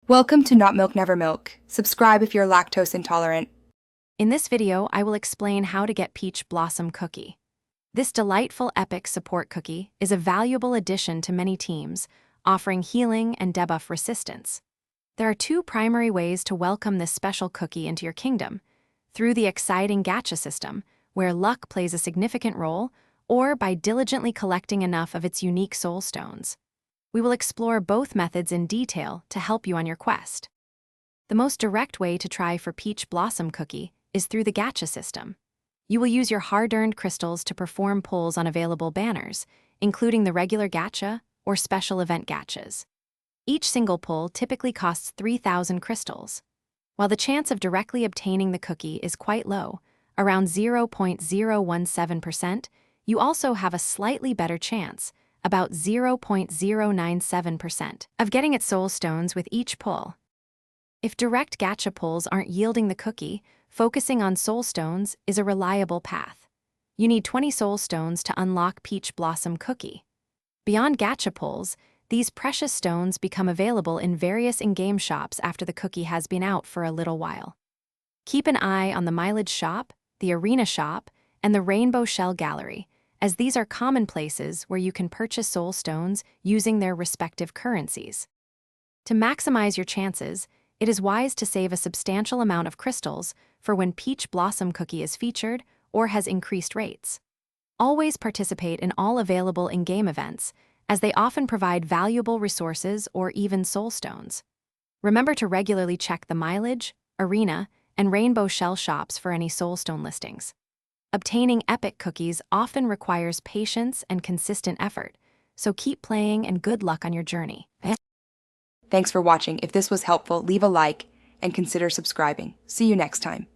Welcome to Not Milk Never Milk. Subscribe if you're lactose intolerant. In this video, I will explain how to get Peach Blossom Cookie. This delightful epic support cookie is a valuable addition to many teams, offering healing and debuff resistance. There are two primary ways to welcome this special cookie into your kingdom: through the exciting gacha system, where luck plays a significant role, or by diligently collecting enough of its unique soul stones. We will explore both methods in detail to help you on your quest. The most direct way to try for Peach Blossom Cookie is through the gacha system. You will use your hard-earned crystals to perform pulls on available banners, including the regular gacha or special event gachas. Each single pull typically costs 3,000 crystals. While the chance of directly obtaining the cookie is quite low, around 0.017%, you also have a slightly better chance, about 0.097%, of getting its soul stones with each pull. If direct gacha pulls aren't yielding the cookie, focusing on soul stones is a reliable path. You need 20 soul stones to unlock Peach Blossom Cookie. Beyond gacha pulls, these precious stones become available in various in-game shops after the cookie has been out for a little while. Keep an eye on the Mileage Shop, the Arena Shop, and the Rainbow Shell Gallery, as these are common places where you can purchase soul stones using their respective currencies. To maximize your chances, it is wise to save a substantial amount of crystals for when Peach Blossom Cookie is featured or has increased rates. Always participate in all available in-game events, as they often provide valuable resources or even soul stones. Remember to regularly check the Mileage, Arena, and Rainbow Shell shops for any soul stone listings. Obtaining epic cookies often requires patience and consistent effort, so keep playing and good luck on your journey. Thanks for watching. If this was helpful, leave a like and consider subscribing. See you next time.